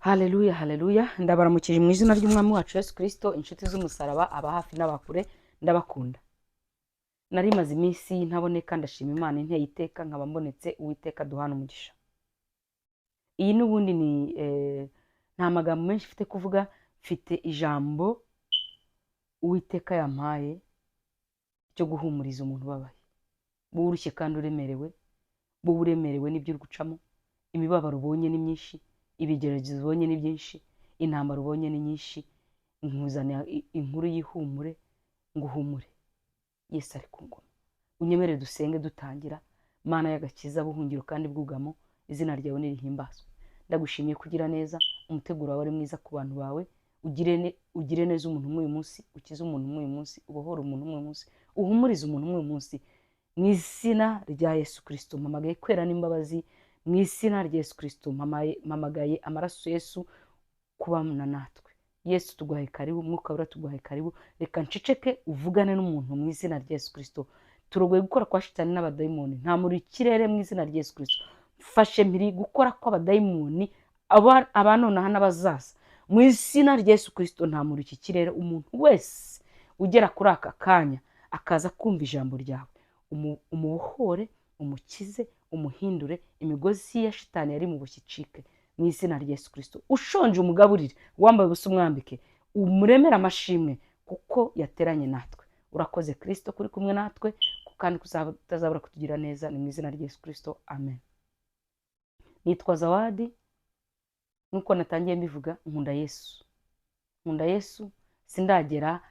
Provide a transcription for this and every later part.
Haleluya, haleluya. Ndabaramukije mu izina ry'umwami wacu Yesu Kristo, inshuti z'umusaraba, aba hafi n'abakure, ndabakunda. Nari maze iminsi ntaboneka, ndashima Imana inteye iteka, nkaba mbonetse, Uwiteka duhana umugisha. Iyi n'ubundi ni nta magambo menshi mfite kuvuga, mfite ijambo Uwiteka yampaye cyo guhumuriza umuntu ubabaye. Wowe urushye kandi uremerewe, wowe uremerewe n'ibyo uri gucamo, imibabaro ubonye ni myinshi, ibigeragezo ubonye ni byinshi, intambara ubonye ni nyinshi, nkuzanira inkuru y'ihumure ngo uhumure. Yesu ari ku ngoma. Unyemerere dusenge dutangira. Mana y'agakiza, buhungiro kandi bwugamo, izina ryawe nirihimbazwe. Ndagushimiye kugira neza, umuteguro wawe ari mwiza ku bantu bawe, ugire neza umuntu umwe uyu munsi, ukize umuntu umwe uyu munsi, ubohore umuntu umwe uyu munsi, uhumurize umuntu umwe uyu munsi. Mu izina rya Yesu Kristo mpamagaye kwera n'imbabazi, mu izina rya Yesu Kristo mpamagaye amaraso Yesu kubana natwe. Yesu tuguhaye karibu, mwuka wera tuguhaye karibu, reka nceceke uvugane n'umuntu mu izina rya Yesu Kristo. Turogoye gukora kwa shitani n'abadayimoni, nta muri ikirere mu izina rya Yesu Kristo. Mfashe mpiri gukora kw'abadayimoni abanonaha n'abazaza mu izina rya Yesu Kristo. Nta muri iki kirere, umuntu wese ugera kuri aka kanya akaza kumva ijambo ryawe, umubohore, umukize, umuhindure, imigozi ya shitani yari mu bushyicike mu izina rya Yesu Kristo. Ushonje umugaburire, wambaye ubusa umwambike, umuremere amashimwe kuko yateranye natwe. Urakoze Kristo kuri kumwe natwe, kandi kutazabura kutugira neza, ni mu izina rya Yesu Kristo, amen. Nitwa Zawadi, nuko natangiye mbivuga, nkunda Yesu. Nkunda Yesu, sindagera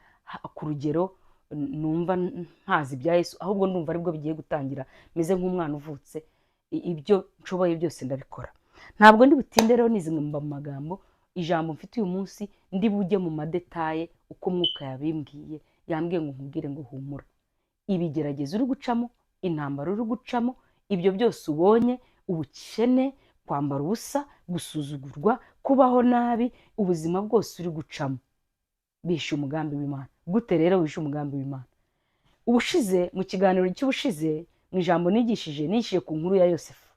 ku rugero numva ntazi ibya Yesu, ahubwo ndumva aribwo bigiye gutangira, meze nk'umwana uvutse, ibyo nshoboye byose ndabikora. Ntabwo ndi butinde rero nizimba mu magambo, ijambo mfite uyu munsi ndi bujye mu madetaye uko mwuka yabimbwiye, yambwiye ngo nkubwire ngo humura. Ibigeragezo uri gucamo, intambara uri gucamo, ibyo byose ubonye, ubukene, kwambara ubusa, gusuzugurwa, kubaho nabi, ubuzima bwose uri gucamo, bishe umugambi w'Imana. Gute rero wishe umugambi w'Imana? Ubushize, mu kiganiro cy'ubushize, mu ijambo nigishije ku nkuru ya Yosefu.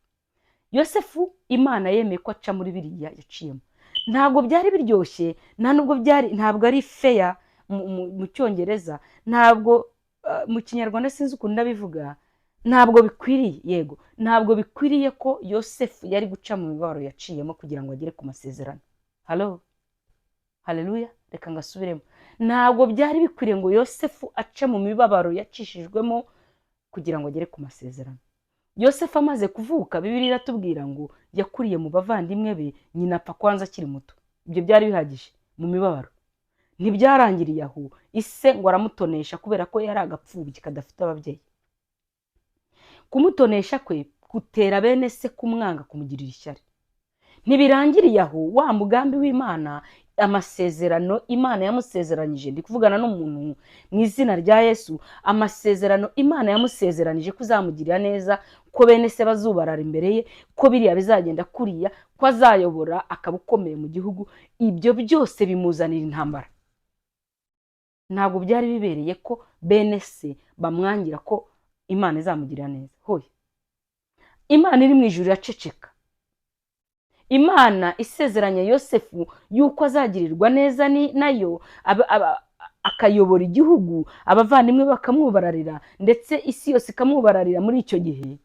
Yosefu Imana yemeye ko aca muri biriya yaciyemo. Ntabwo byari biryoshye, ntabwo ari fair mu cyongereza, ntabwo mu kinyarwanda sinzi ukuntu ndabivuga, ntabwo bikwiriye, yego, ntabwo bikwiriye ko Yosefu yari guca mu mibabaro yaciyemo kugira ngo agere ku masezerano. Haleluya, reka ngasubiremo. Ntabwo byari bikwiriye ngo Yosefu ace mu mibabaro yacishijwemo kugira ngo agere ku masezerano. Yosefu amaze kuvuka, Bibiliya iratubwira ngo yakuriye mu bavandimwe be, nyina apfa kwanza akiri muto. Ibyo byari bihagije mu mibabaro. Ntibyarangiriye aho, ise ngo aramutonesha kubera ko yari agapfubyi kadafite ababyeyi. Kumutonesha kwe gutera bene se kumwanga, kumugirira ishyari. Ntibirangiriye aho, wa mugambi w'Imana, amasezerano Imana yamusezeranyije, ndi kuvugana n'umuntu mu izina rya Yesu, amasezerano Imana yamusezeranije ko uzamugirira neza, ko bene se bazubarara imbere ye, ko biriya bizagenda kuriya, ko azayobora akaba ukomeye mu gihugu, ibyo byose bimuzanira intambara. Ntabwo byari bibereye ko bene se bamwangira ko Imana izamugirira neza. Hoya, Imana iri mu ijuru iraceceka. Imana isezeranya Yosefu yuko azagirirwa neza nayo, akayobora igihugu, abavandimwe bakamwubararira, ndetse isi yose ikamwubararira. Muri icyo gihe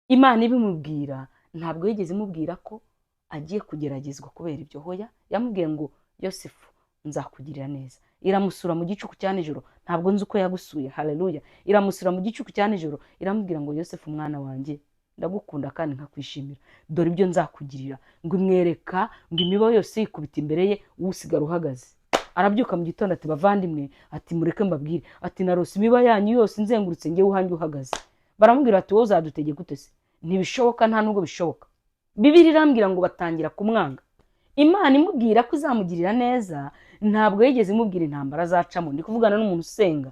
Imana ibimubwira, ntabwo yigeze imubwira ko agiye kugeragezwa kubera ibyo. Hoya, yamubwiye ngo Yosefu, nzakugirira neza. Iramusura mu gicuku cya nijoro, ntabwo nzi uko yagusuye. Haleluya. Iramusura mu gicuku cya nijoro, iramubwira ngo Yosefu mwana wanjye, ndagukunda kandi nkakwishimira, dore ibyo nzakugirira. Ngo imwereka ngo imiba yose yikubita imbere ye, usigara uhagaze. Arabyuka mu gitondo ati bavandimwe, ati mureke mbabwire, ati narose imiba yanyu yose nzengurutse ngewe uhanjye uhagaze. Baramubwira ati wowe uzadutegeka ute se? Ntibishoboka, nta nubwo bishoboka. Bibiliya irambwira ngo batangira kumwanga. Imana imubwira ko izamugirira neza, ntabwo yigeze imubwira intambara azacamo. Ndi kuvugana n'umuntu usenga.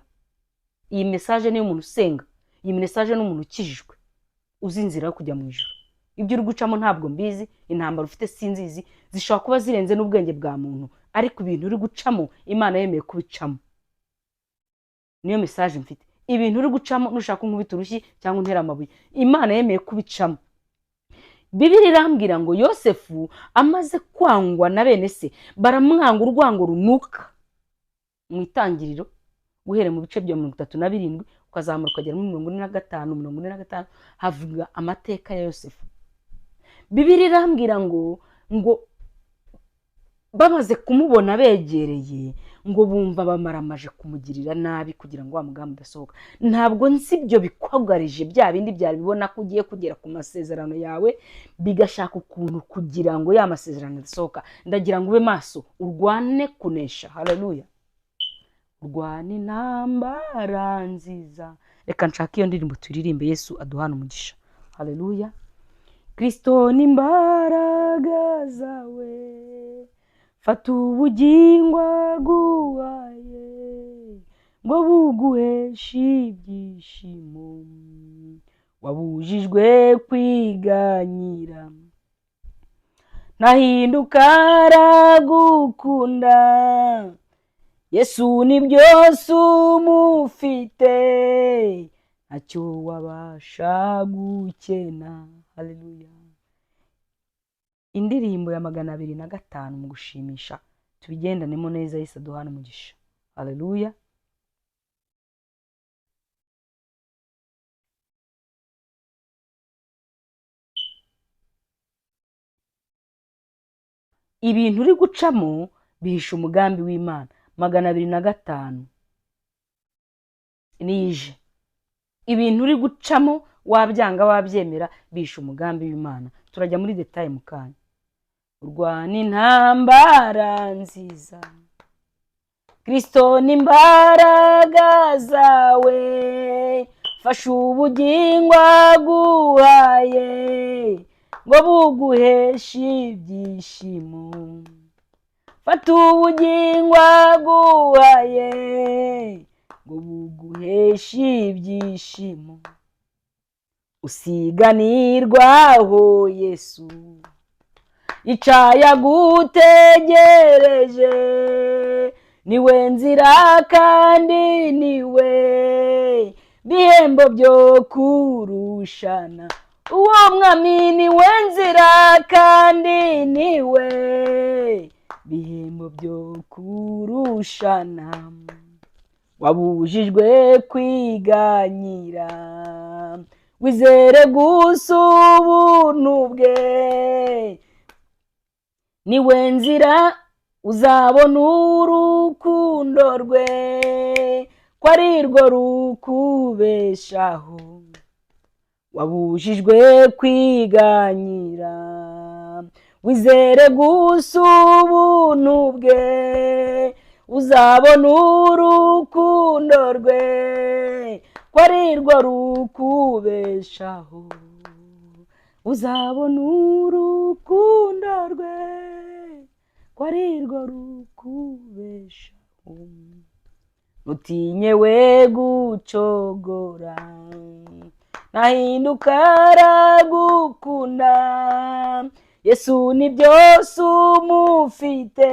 Iyi message ni y'umuntu usenga. Iyi message ni umuntu ukijijwe, uzi inzira yo kujya mu ijuru. Ibyo uri gucamo ntabwo mbizi, intambara ufite sinzizi, zishobora kuba zirenze n'ubwenge bwa muntu, ariko ibintu uri gucamo Imana yemeye kubicamo. Niyo message mfite. Ibintu uri gucamo, nushaka nkubita urushyi cyangwa untera amabuye, Imana yemeye kubicamo. Bibiri irambwira ngo Yosefu amaze kwangwa na bene se, baramwanga urwango runuka. Mu Itangiriro guhera mu bice bya 37 ukazamura ukagera muri 45 havuga amateka ya Yosefu. Bibiri irambwira ngo bamaze kumubona begereye, ngo bumva bamaramaje kumugirira nabi kugira ngo wa mugambi udasohoka. Ntabwo nzi ibyo bikwagarije bya bindi byari bibona ko ugiye kugera ku masezerano yawe, bigashaka ukuntu kugira ngo ya masezerano adasohoka. Ndagira ngo ube maso, urwane kunesha. Haleluya. Urwane intambara nziza. Reka nshaka iyo ndirimbo turirimbe, Yesu aduhana umugisha. Haleluya. Kristo ni imbaraga zawe, fata ubugingo aguhaye ngo buguheshe ibyishimo, wabujijwe kwiganyira, ntahinduka aragukunda, Yesu ni byose umufite, ntacyo wabasha gukena. Haleluya. Indirimbo ya 205 mu gushimisha, tubigendanemo neza. Yesu aduhana umugisha. Haleluya. Ibintu uri gucamo bihisha umugambi w'Imana. 205 nije. Ibintu uri gucamo wabyanga wabyemera bihisha umugambi w'Imana. Turajya muri detail mu kanya. Urwana intambara nziza, Kristo ni imbaraga zawe, fasha ubugingo aguhaye ngo buguheshe ibyishimo, fata ubugingo aguhaye ngo buguheshe ibyishimo, usiganirwaho Yesu yicaye agutegereje, niwe nzira kandi niwe bihembo byo kurushana. Uwo mwami niwe nzira kandi niwe bihembo byo kurushana, wabujijwe kwiganyira, wizere gusa ubuntu bwe, niwe nzira uzabona urukundo rwe, ko ari rwo rukubeshaho, wabujijwe kwiganyira, wizere gusa ubuntu bwe, uzabona urukundo rwe, ko ari rwo rukubeshaho, uzabona urukundo rwe, ko ari rwo rukubeshaho. Nutinye we gucogora, ntahinduka aragukunda, Yesu ni byose umufite,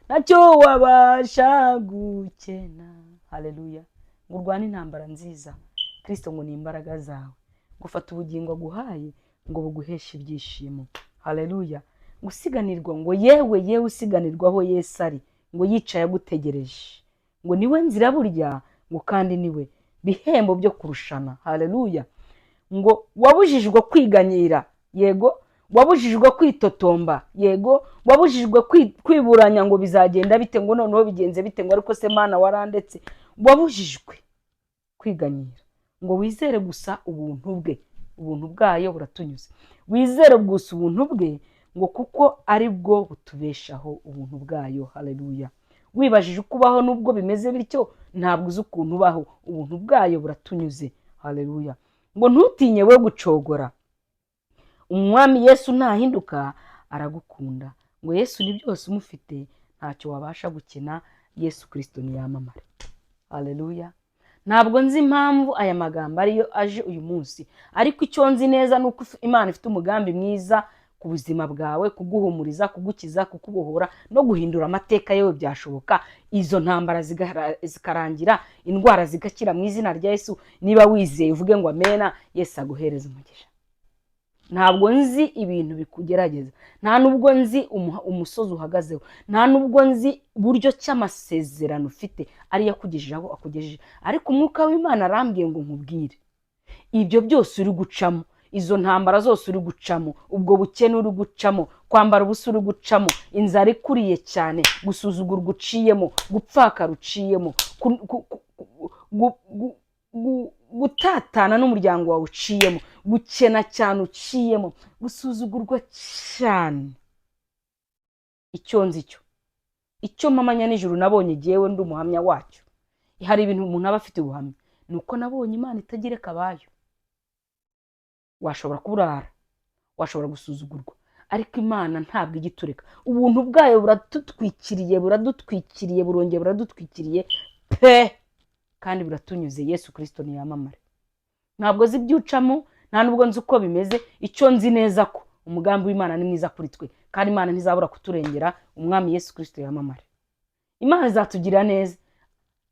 ntacyo wabasha gukena. Haleluya. Ngo urwane intambara nziza, Kristo ngo ni imbaraga zawe, gufata ubugingo aguhaye ngo buguheshe ibyishimo. Haleluya. Gusiganirwa ngo yewe usiganirwaho Yesu ari, ngo yicaye agutegereje, ngo niwe nzira burya, ngo kandi niwe bihembo byo kurushana. Haleluya. Ngo wabujijwe kwiganyira, yego, wabujijwe kwitotomba, yego, wabujijwe kwiburanya ngo bizagenda bite, ngo noneho bigenze bite, ngo ariko se Mana warandetse. Wabujijwe kwiganyira, ngo wizere gusa ubuntu bwe. Ubuntu bwayo buratunyuze. Wizere gusa ubuntu bwe, ngo kuko ari bwo butubeshaho ubuntu bwayo. Haleluya. Wibajije ukubaho nubwo bimeze bityo, ntabwo uzi ukuntu ubaho, ubuntu bwayo buratunyuze. Haleluya. Ngo ntutinye we gucogora, umwami Yesu ntahinduka aragukunda, ngo Yesu ni byose umufite, ntacyo wabasha gukena, Yesu Kristo ni yamamare. Haleluya. Ntabwo nzi impamvu aya magambo ariyo aje uyu munsi, ariko icyo nzi neza nuko Imana ifite umugambi mwiza ku buzima bwawe, kuguhumuriza, kugukiza, kukubohora no guhindura amateka yawe byashoboka. Izo ntambara zikarangira, indwara zigakira mu izina rya Yesu. Niba wizeye uvuge ngo amena. Yesu aguhereza umugisha. ntabwo nzi ibintu bikugerageza, nta nubwo nzi umusozi uhagazeho, nta nubwo nzi buryo cy'amasezerano ufite ariyo akugejeje aho akugejeje, ariko umwuka w'Imana arambwiye ngo nkubwire ibyo byose uri gucamo, izo ntambara zose uri gucamo, ubwo bukene uri gucamo, kwambara ubusa uri gucamo, inzara ikuriye cyane, gusuzugurwa uciyemo, gupfakara uciyemo, gutatana n'umuryango wawe uciyemo, gukena cyane uciyemo, gusuzugurwa cyane. Icyo nzi icyo mpamanya nijoro nabonye jyewe ndi umuhamya wacyo, hari ibintu umuntu aba afite ubuhamya, nuko nabonye Imana itagereka abayo. Washobora kuburara, washobora gusuzugurwa, ariko Imana ntabwo igitureka. Ubuntu bwayo buradutwikiriye burongeye buradutwikiriye pe, kandi buratunyuze. Yesu Kristo niyamamare. Ntabwo zi ibyucamo, nta nubwo nzi uko bimeze, icyo nzi neza ko umugambi w'Imana ni mwiza kuri twe, kandi Imana ntizabura kuturengera. Umwami Yesu Kristo yamamare. Imana izatugirira neza,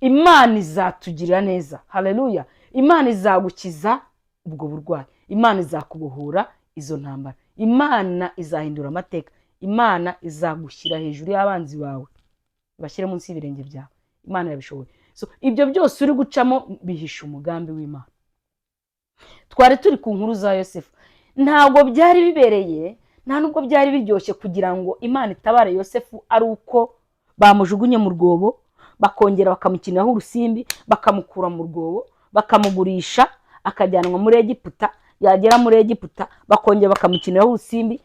Imana izatugirira neza, haleluya. Imana izagukiza ubwo burwayi, Imana izakubohora izo ntambara, Imana izahindura amateka, Imana izagushyira hejuru y'abanzi bawe, bashyire munsi y'ibirenge byawe. Imana yabishoboye. So ibyo byose uri gucamo bihisha umugambi w'Imana. Twari turi ku nkuru za Yosefu, ntabwo byari bibereye, nta nubwo byari biryoshye kugira ngo Imana itabare Yosefu ari uko bamujugunye mu rwobo, bakongera bakamukiniraho urusimbi, bakamukura mu rwobo, bakamugurisha, akajyanwa muri Egiputa. Yagera muri Egiputa bakongera bakamukiniraho urusimbi,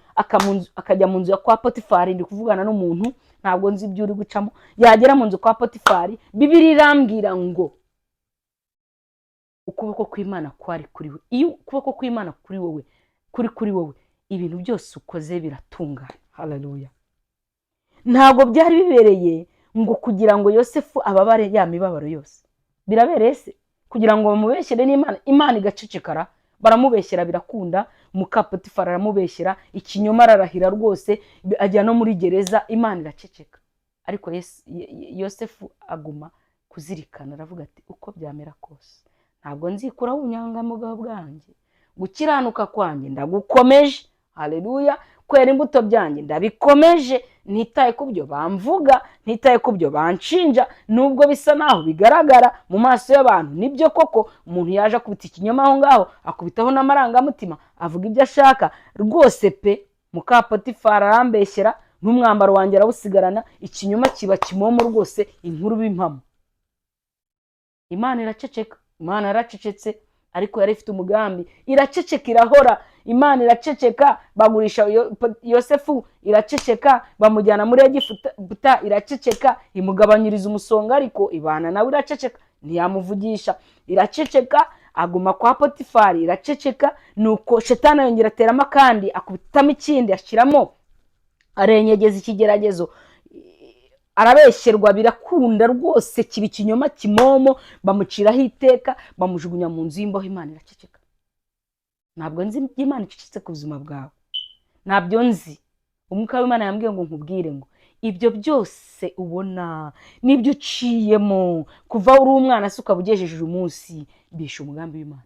akajya mu nzu ya kwa Potifari. Ndi kuvugana n'umuntu, ntabwo nzi ibyo uri gucamo. Yagera mu nzu kwa Potifari, Bibiliya irambwira ngo ukuboko kw'Imana kwari kuri we. Iyo ukuboko kw'Imana kuri wowe, ibintu byose ukoze biratungana. Haleluya. Ntabwo byari bibereye ngo kugira ngo Yosefu ababare ya mibabaro yose. Birabereye se kugira ngo bamubeshyere n'Imana, Imana igacecekara? Baramubeshyera birakunda, muka Potifari aramubeshyera, ikinyoma ararahira rwose, ajya no muri gereza, Imana iraceceka. Ariko Yosefu aguma kuzirikana, aravuga ati uko byamera kose ntabwo nzikuraho ubunyangamugayo bwanjye, gukiranuka kwanjye ndagukomeje. Haleluya. Kwera imbuto byanjye ndabikomeje, ntitaye ku byo bamvuga, ntitaye ku byo banshinja, nubwo bisa naho bigaragara mu maso y'abantu. Nibyo koko umuntu yaje akubita ikinyoma aho ngaho, akubitaho n'amarangamutima, avuga ibyo ashaka rwose pe. Muka Potifari arambeshyera, n'umwambaro wanjye arawusigarana, ikinyoma kiba kimomo rwose, inkuru b'impamo. Imana iraceceka. Imana yaracecetse, ariko yari ifite umugambi. Iraceceka irahora. Imana iraceceka, bagurisha Yosefu, iraceceka, bamujyana muri Egiputa, iraceceka, imugabanyiriza umusonga, ariko ibana nawe iraceceka, ntiyamuvugisha. Iraceceka, aguma kwa Potifari, iraceceka. Nuko Shetani yongera ateramo kandi, akubitamo ikindi, ashyiramo, arenyegeza ikigeragezo, arabeshyerwa birakunda rwose, kiba ikinyoma kimomo, bamuciraho iteka, bamujugunya mu nzu y'imbohe. Imana iraceceka. Ntabwo nzi Imana icecetse ku buzima bwawe, ntabyo nzi. Umwuka w'Imana yambwiye ngo nkubwire ngo ibyo byose ubona n'ibyo uciyemo kuva uri umwana se ukaba ugejeje umunsi, bishe umugambi w'Imana.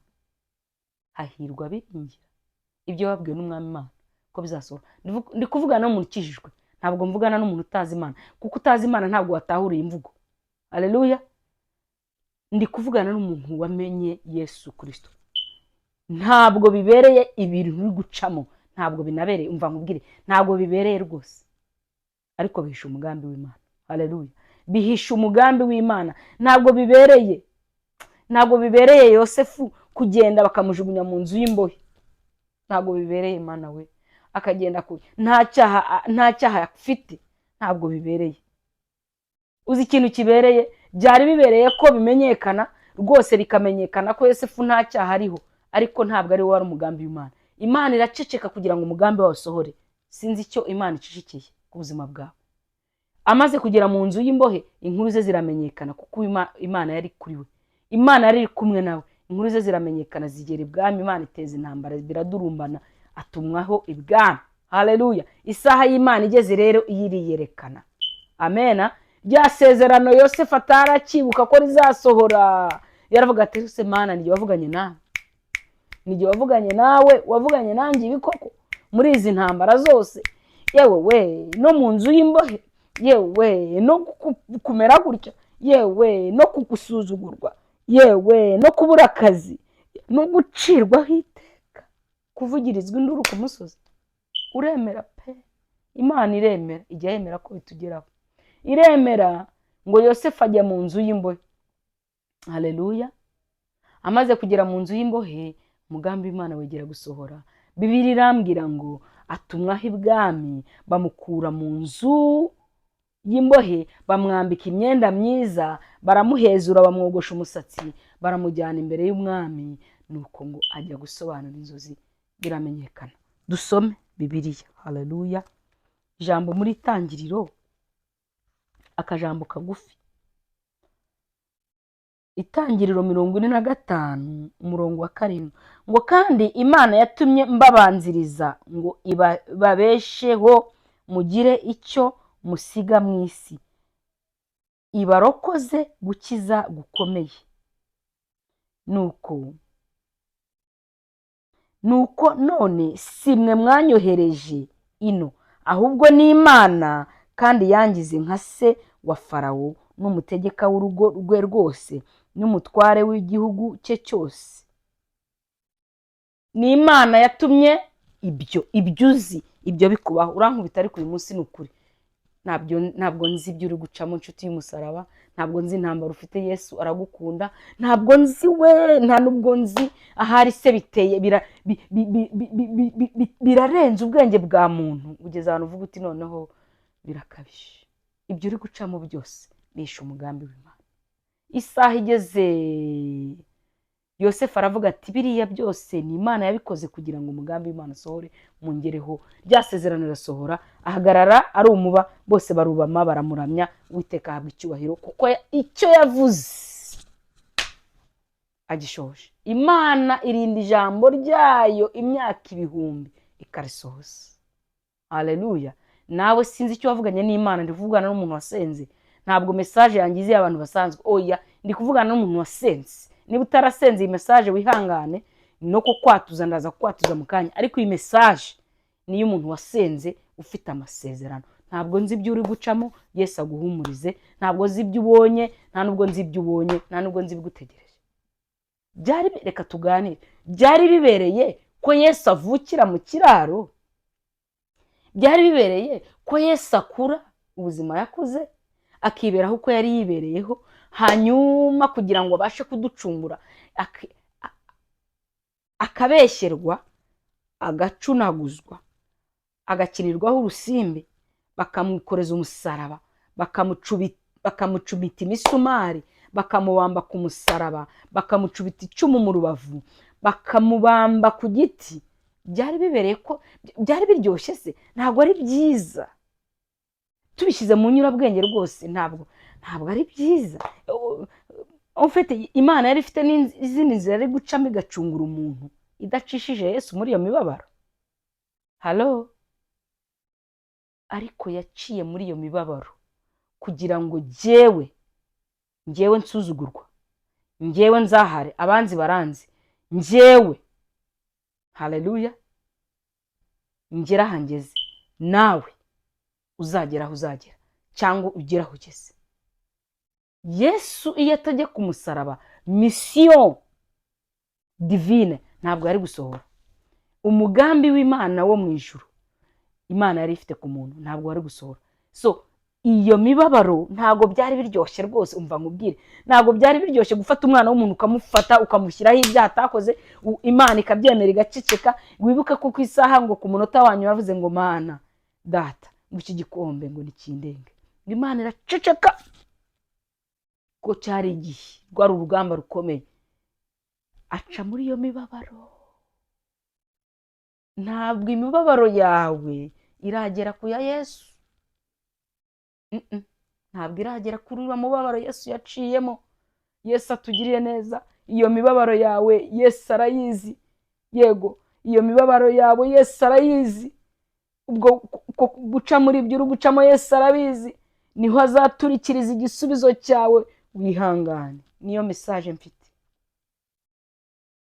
Hahirwa abiringira ibyo wabwiwe n'Umwami Imana ko bizasohora. Ndi kuvugana n'umuntu ukijijwe, ntabwo mvugana n'umuntu utazi Imana, kuko utazi Imana ntabwo watahuriye imvugo. Haleluya. Ndi kuvugana n'umuntu wamenye Yesu Kristo. Ntabwo bibereye ibintu uri gucamo, ntabwo binabereye. Umva nkubwire, ntabwo bibereye rwose, ariko bihisha umugambi w'Imana. Haleluya. Bihisha umugambi w'Imana. Ntabwo bibereye Yosefu kugenda bakamujugunya mu nzu y'imbohe. Ntabwo bibereye Imana we akagenda kure, nta cyaha afite. Ntabwo bibereye. Uzi ikintu kibereye? Byari bibereye ko bimenyekana rwose, bikamenyekana ko Yosefu nta cyaha ariho, ariko ntabwo ari wari umugambi w'Imana. Imana iraceceka kugira ngo umugambi wawe usohore. Sinzi icyo Imana icecekeye ku buzima bwawe. Amaze kugera mu nzu y'imbohe, inkuru ze ziramenyekana, kuko Imana yari kuri we, Imana yari kumwe nawe. Inkuru ze ziramenyekana, zigera ibwami, Imana iteza intambara, biradurumbana, atumwaho ibwami. Haleluya. Isaha y'Imana igeze rero, iriyerekana. Amena. Rya sezerano Yosefu atarakibuka ko rizasohora, yaravuga ati ese Mana, nijye wavuganye nawe, n'igihe wavuganye nawe, wavuganye nanjye ibi koko muri izi ntambara zose, yewe we no mu nzu y'imbohe, yewe no kumera gutya, yewe no kugusuzugurwa, yewe no kubura akazi, no gucirwaho iteka, kuvugirizwa induru ku musozi. Uremera pe, Imana iremera, ijya yemera ko bitugeraho, iremera ngo Yosefu ajya mu nzu y'imbohe. Haleluya. Amaze kugera mu nzu y'imbohe, umugambi w'Imana wegera gusohora. Bibiliya irambwira ngo atumwaho ibwami, bamukura mu nzu y'imbohe, bamwambika imyenda myiza, baramuhezura, bamwogosha umusatsi, baramujyana imbere y'umwami, nuko ngo ajya gusobanura inzozi, biramenyekana. Dusome Bibiliya. Haleluya. Ijambo muri Itangiriro, akajambo kagufi. Itangiriro 45 umurongo wa 7 ngo kandi Imana yatumye mbabanziriza ngo ibabesheho mugire icyo musiga mu isi, ibarokoze gukiza gukomeye. Nuko none si mwe mwanyohereje ino, ahubwo ni Imana, kandi yangize nka se wa Farawo n'umutegeka w'urugo rwe rwose n'umutware w'igihugu cye cyose. Ni Imana yatumye ibyo uzi, ibyo bikubaho. Urankubita ariko uyu munsi ni ukuri, ntabwo nzi ibyo uri gucamo inshuti y'umusaraba, ntabwo nzi intambara ufite. Yesu aragukunda, ntabwo nzi we, nta nubwo nzi ahari se biteye, birarenze ubwenge bwa muntu, ugeze ahantu uvuga uti noneho birakabije. Ibyo uri gucamo byose nishe umugambi w'Imana. Isaha igeze, Yosefu aravuga ati biriya byose ni Imana yabikoze kugira ngo umugambi w'Imana usohore, mungereho. Rya sezerano rirasohora, ahagarara ari umuba, bose barubama baramuramya, Uwiteka ahabwa icyubahiro kuko icyo yavuze agishoje. Imana irinda ijambo ryayo imyaka 1000 ikarisohoza. Haleluya. Nawe sinzi icyo wavuganye n'Imana, ndi kuvugana n'umuntu wasenze. Ntabwo message yangize abantu basanzwe, oya, ndi kuvugana n'umuntu wasenze. Niba utarasenze iyi message wihangane, no kukwatuza ndaza kukwatuza mu kanya, ariko iyi message ni y'umuntu wasenze ufite amasezerano. Ntabwo nzi ibyo uri gucamo, Yesu aguhumurize. Ntabwo nzi ibyo ubonye, nta nubwo nzi ibyo ubonye, nta nubwo nzi ibigutegereje. Reka tuganire. Byari bibereye ko Yesu avukira mu kiraro? Byari bibereye ko Yesu akura ubuzima yakuze akiberaho uko yari yibereyeho, hanyuma kugira ngo abashe kuducungura akabeshyerwa, agacunaguzwa, agakinirwaho urusimbi, bakamwikoreza umusaraba, bakamucubita imisumari, bakamubamba ku musaraba, bakamucubita icumu mu rubavu, bakamubamba ku giti. Byari bibereye ko byari biryoshye se? Ntabwo ari byiza. Tubishyize mu nyurabwenge rwose ntabwo ari byiza. Ufite Imana yari ifite n'izindi nzira ari gucamo igacungura umuntu idacishije Yesu muri iyo mibabaro. Halo. Ariko yaciye muri iyo mibabaro kugira ngo njyewe nsuzugurwa, njyewe nzahare, abanzi baranzi, njyewe, haleluya, ngera hangeze, nawe uzagera aho uzagera cyangwa ugera aho ugeze. Yesu iyo atajya ku musaraba, mission divine ntabwo yari gusohora. Umugambi w'Imana wo mu ijuru Imana yari ifite ku muntu ntabwo wari gusohora. So iyo mibabaro ntabwo byari biryoshye rwose. Umva nkubwire, ntabwo byari biryoshye gufata umwana w'umuntu ukamufata ukamushyiraho ibyaha atakoze, Imana ikabyemera igaceceka. Wibuke ko ku isaha ngo ku munota wanyu yavuze ngo Mana data ngo iki gikombe ngo nikindenge, Imana iraceceka. Ko cyari igihe, rwari urugamba rukomeye. Aca muri iyo mibabaro. Ntabwo imibabaro yawe iragera ku ya Yesu. Ntabwo iragera kuri uwo mubabaro Yesu yaciyemo. Yesu atugiriye neza. Iyo mibabaro yawe Yesu arayizi. Yego, iyo mibabaro yawe Yesu arayizi. Ubwo guca muri ibyo uri gucamo Yesu arabizi. Niho azaturikiriza igisubizo cyawe. Wihangane. Niyo message mfite.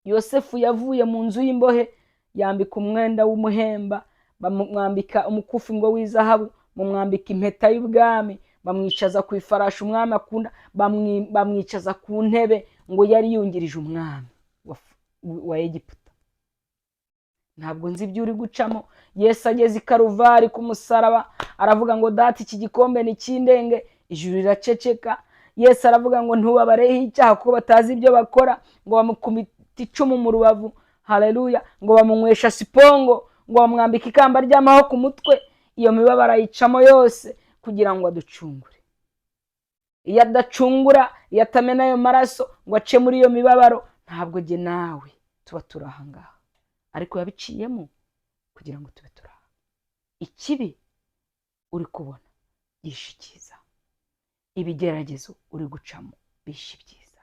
Yosefu yavuye mu nzu y'imbohe, yambika umwenda w'umuhemba, bamwambika umukufi ngo w'izahabu, bamwambika impeta y'ubwami, bamwicaza ku ifarashi umwami akunda, bamwicaza ku ntebe ngo yari yungirije umwami wa Egiputa. Ntabwo nzi ibyo uri gucamo. Yesu ageze i Karuvari ku musaraba aravuga ngo data, iki gikombe nikindenge. Ijuru riraceceka. Yesu aravuga ngo ntubabareho icyaha kuko batazi ibyo bakora, ngo bamukubita icumu mu rubavu, haleluya, ngo bamunywesha sipongo, ngo bamwambike ikamba ry'amahwa ku mutwe. Iyo mibabaro ayicamo yose kugira ngo aducungure. Iyo adacungura, iyo atamena ayo maraso ngo ace muri iyo mibabaro, ntabwo jye nawe tuba turi aha ngaha. Ariko yabiciyemo kugira ngo tube turi aha. Ikibi uri kubona yishe icyiza, ibigeragezo uri gucamo bishe ibyiza.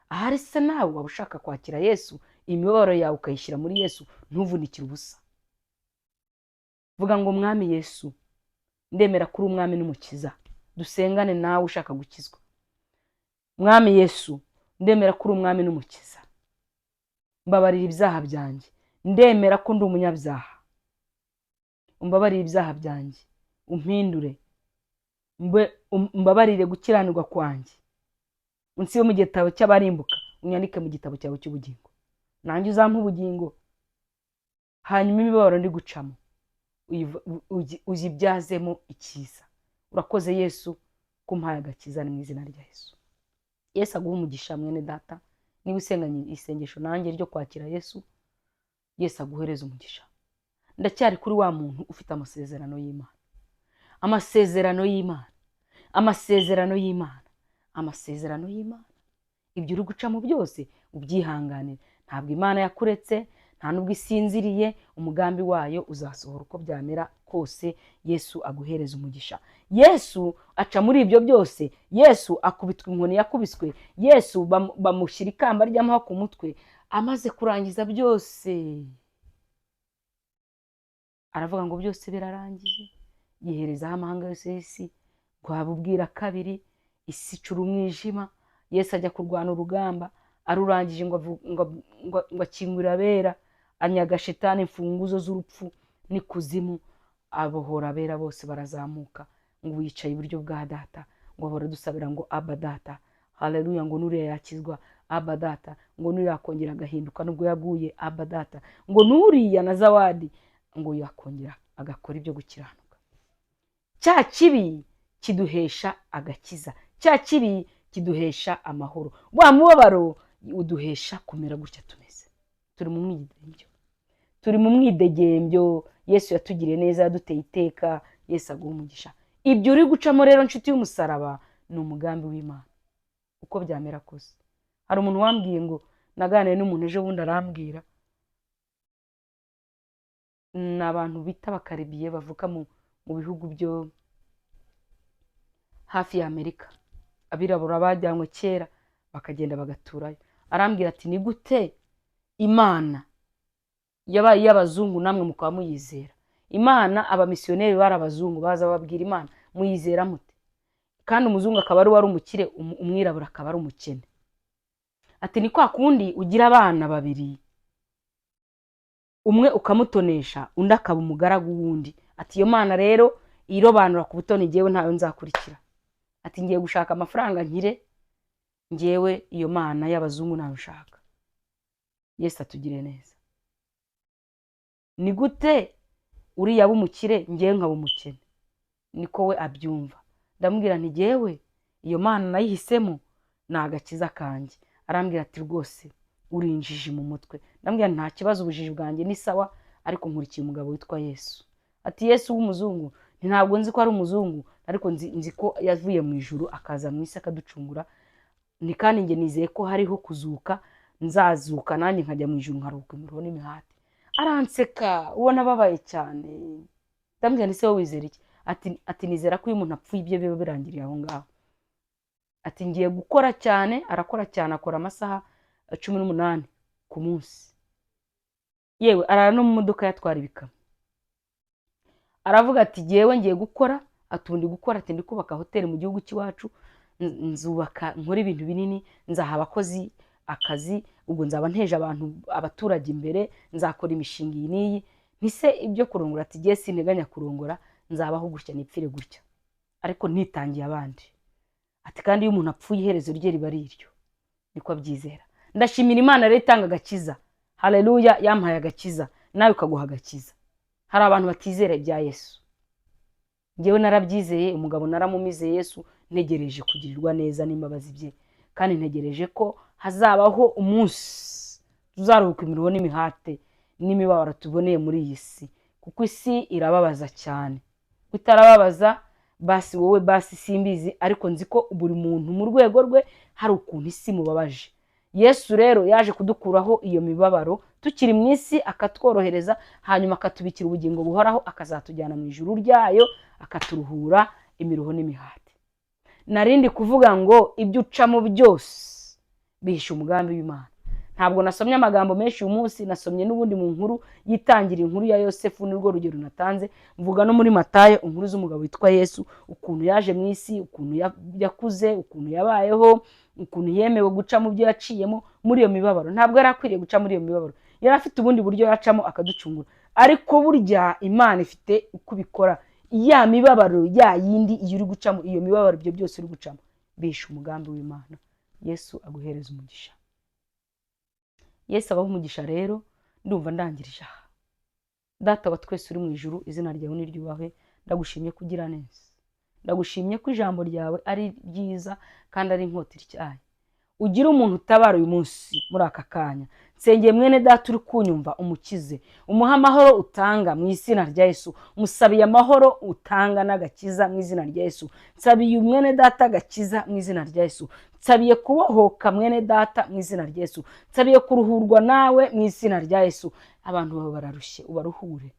Ahari se nawe waba ushaka kwakira Yesu, imibabaro yawe ukayishyira muri Yesu, ntuvunikire ubusa. Vuga ngo mwami Yesu, ndemera kuri umwami n'umukiza. Dusengane nawe ushaka gukizwa. Mwami Yesu, ndemera kuri umwami n'umukiza. Mbabarira ibyaha byanjye. Ndemera ko ndi umunyabyaha. Umbabarire ibyaha byanjye, umpindure, mbabarire gukiranirwa kwanjye. Unsibe mu gitabo cy'abarimbuka, unyandike mu gitabo cyawe cy'ubugingo. Nanjye uzampa ubugingo. Hanyuma imibabaro ndi gucamo uyibyazemo icyiza. Urakoze Yesu kumpaye agakiza, ni mu izina rya Yesu. Yesu aguha umugisha mwene data. Niba usenganye isengesho nanjye ryo kwakira Yesu, Yesu aguhereza umugisha. Ndacyari kuri wa muntu ufite amasezerano y'Imana. Amasezerano y'Imana. Amasezerano y'Imana. Amasezerano y'Imana. Ibyo uri gucamo byose ubyihanganire. Ntabwo Imana yakuretse, nta nubwo isinziriye. Umugambi wayo uzasohora uko byamera kose. Yesu aguhereza umugisha. Yesu aca muri ibyo byose. Yesu akubitwa inkoni yakubiswe. Yesu bamushyira ikamba ry'amahwa ku mutwe. Amaze kurangiza byose, aravuga ngo byose birarangiye. Yiherezaho amahanga yose y'isi guhabubwira kabiri. Isi icura umwijima. Yesu ajya kurwana urugamba, arurangije ngo akingurira abera, anyaga Shetani imfunguzo z'urupfu n'ikuzimu. Abohora abera bose barazamuka, ngo yicaye iburyo bwa data, ngo ahora dusabira ngo Abba Data. Haleluya. Ngo nuriya yakizwa, Abba Data. Ngo nuriya yakongera agahinduka nubwo yaguye, Abba Data. Ngo nuriya na Zawadi, ngo yakongera agakora ibyo gukiranuka. Cya kibi kiduhesha agakiza. Cya kibi kiduhesha amahoro. Wa mubabaro uduhesha kumera gutya tumeze. Turi mu mwidegembyo. Turi mu mwidegembyo. Yesu yatugiriye neza, yaduteye iteka. Yesu aguha umugisha. Ibyo uri gucamo rero nshuti y'umusaraba ni umugambi w'Imana. Uko byamera kose. Hari umuntu wambwiye ngo, naganiriye n'umuntu ejo bundi arambwira, ni abantu bita abakaribiye bavuka mu bihugu byo hafi ya Amerika. Abirabura bajyanywe kera bakagenda bagaturayo. Arambwira ati ni gute Imana yabaye y'abazungu namwe mukaba muyizera? Imana abamisiyoneri bari abazungu, baza babwira Imana muyizera mute? Kandi umuzungu akaba ari wari umukire, umwirabura akaba ari umukene. Ati ni kwa kundi ugira abana babiri, umwe ukamutonesha undi akaba umugaragu wundi. Ati iyo Mana rero irobanura ku butoni, ngewe ntayo nzakurikira. Ati ngiye gushaka amafaranga nkire, ngewe iyo Mana y'abazungu nayo nshaka. Yesu atugire neza. Ni gute uriya b'umukire ngewe nkaba umukene? Niko we abyumva. Ndamubwira nti ngewe iyo Mana nayihisemo ni agakiza kanjye. Arambwira ati rwose urinjije mu mutwe. Ndamubwira nta kibazo, ubujiji bwanjye ni sawa, ariko nkurikiye umugabo witwa Yesu. Ati Yesu w'umuzungu, ntabwo nzi ko ari umuzungu, ariko nzi ko yavuye mu ijuru akaza mu isi akaducungura. Ni kandi nge nizeye ko hariho kuzuka, nzazuka nanjye nkajya mu ijuru nkaruhuka imiruho n'imihati. Aranseka, ubona ababaye cyane. Ndamubwira nti se wowe wizera iki? Ati nizera ko iyo umuntu apfuye ibyo biba birangiriye aho ngaho. Ati ngiye gukora cyane. Arakora cyane, akora amasaha 18 ku munsi. Yewe arara no mu modoka yatwara ibikamyo. Aravuga ati ngewe ngiye gukora, atundi gukora, ati ndi kubaka hoteli mu gihugu cy'iwacu, nzubaka nkora ibintu binini, nzaha abakozi akazi, ubwo nzaba nteje abaturage imbere, nzakora imishinga iyi n'iyi. Ntise ibyo kurongora, ati giye sinteganya kurongora, nzabaho gutya nipfire gutya, ariko nitangiye abandi. Ati kandi iyo umuntu apfuye iherezo rye riba ari iryo, niko abyizera. Ndashimira Imana rero itanga agakiza. Haleluya, yampaye agakiza, nawe ukaguha agakiza. Hari abantu batizera ibya Yesu. Njyewe narabyizeye, umugabo naramumize Yesu, ntegereje kugirirwa neza n'imbabazi bye, kandi ntegereje ko hazabaho umunsi tuzaruhuka imiruho n'imihate n'imibabaro tuboneye muri iyi si, kuko isi irababaza cyane. Utarababaza basi wowe basi simbizi, ariko nzi ko buri muntu mu rwego rwe hari ukuntu isi mubabaje. Yesu rero yaje kudukuraho iyo mibabaro tukiri mu isi, akatworohereza, hanyuma akatubikira ubugingo buhoraho, akazatujyana mu ijuru ryayo, akaturuhura imiruho n'imihati. Narindi kuvuga ngo ibyo ucamo byose bihisha umugambi w'Imana. Ntabwo nasomye amagambo menshi uyu munsi, nasomye n'ubundi mu nkuru yitangira, inkuru ya Yosefu, nirwo rugero natanze. Mvuga no muri Matayo inkuru z'umugabo witwa Yesu, ukuntu yaje mu isi, ukuntu yakuze, ukuntu yabayeho, ukuntu yemewe guca mu byo yaciyemo muri iyo mibabaro. Ntabwo yari akwiriye guca muri iyo mibabaro, yari afite ubundi buryo yacamo akaducungura, ariko burya Imana ifite uko bikora. Ya mibabaro ya yindi iyo uri gucamo, iyo mibabaro ibyo byose uri gucamo bihisha umugambi w'Imana. Yesu aguhereza umugisha. Yesu abaho umugisha. Rero ndumva ndangirije aha. Data wa twese uri mu ijuru, izina ryawe niryubahwe. Ndagushimye kugira neza, ndagushimye ko ijambo ryawe ari ryiza kandi ari inkota ityaye. Ugira umuntu utabara uyu munsi muri aka kanya. Nsengeye mwene data uri kunyumva, umukize, umuha amahoro utanga mu izina rya Yesu. Musabiye amahoro utanga n'agakiza mu izina rya Yesu. Nsabiye mwene data agakiza mu izina rya Yesu. Nsabiye kubohoka mwene data mu izina rya Yesu. Nsabiye kuruhurwa nawe mu izina rya Yesu. Abantu baba bararushye, ubaruhure,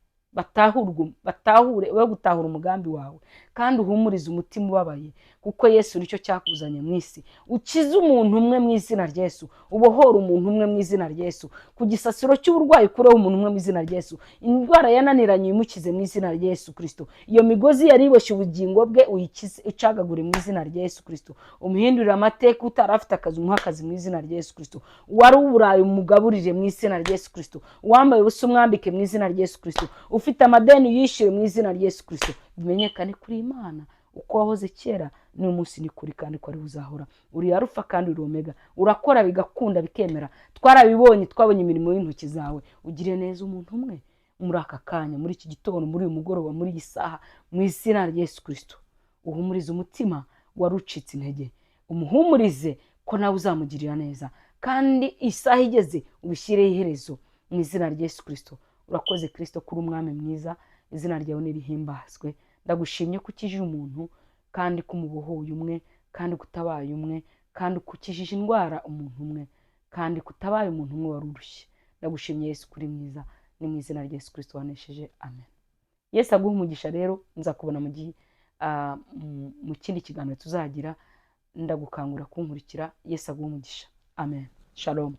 batahure we gutahura umugambi wawe, kandi uhumurize umutima ubabaye, kuko Yesu nicyo cyakuzanye mu isi. Ukize umuntu umwe mu izina rya Yesu, ubohora umuntu umwe mu izina rya Yesu, ku gisasiro cy'uburwayi kureho umuntu umwe mu izina rya Yesu. Indwara yananiranye imukize mu izina rya Yesu Kristo. Iyo migozi yari iboshye ubugingo bwe uyikize, icagagure mu izina rya Yesu Kristo. Umuhindurire amateka, utarafite akazi umuha akazi mu izina rya Yesu Kristo. Wari uburaye umugaburire mu izina rya Yesu Kristo. Uwambaye ubusa umwambike mu izina rya Yesu Kristo. Ufite amadeni yishyure mu izina rya Yesu Kristo. Bimenyekane kuri Imana uko wahoze kera, n'uyu munsi ni kuri, kandi ko ari uzahora. Uri Alufa kandi uri Omega. Urakora bigakunda bikemera. Twarabibonye, twabonye imirimo y'intoki zawe. Ugire neza umuntu umwe muri aka kanya, muri iki gitondo, muri uyu mugoroba, muri iyi saha, mu izina rya Yesu Kristo. Uhumurize umutima warucitse intege, umuhumurize ko nawe uzamugirira neza, kandi isaha igeze ubishyireho iherezo mu izina rya Yesu Kristo. Urakoze Kristo, kuri umwami mwiza, izina ryawe nirihimbazwe. Ndagushimye ko ukijije umuntu, kandi kumubohoye umwe, kandi kutabaye umwe, kandi kukijije indwara umuntu umwe, kandi kutabaye umuntu umwe wari urushye. Ndagushimye Yesu, kuri mwiza, ni mu izina rya Yesu Kristo wanesheje, amen. Yesu aguhe umugisha. Rero nzakubona mu kindi kiganiro tuzagira. Ndagukangura kunkurikira. Yesu aguhe umugisha, amen. Shalom.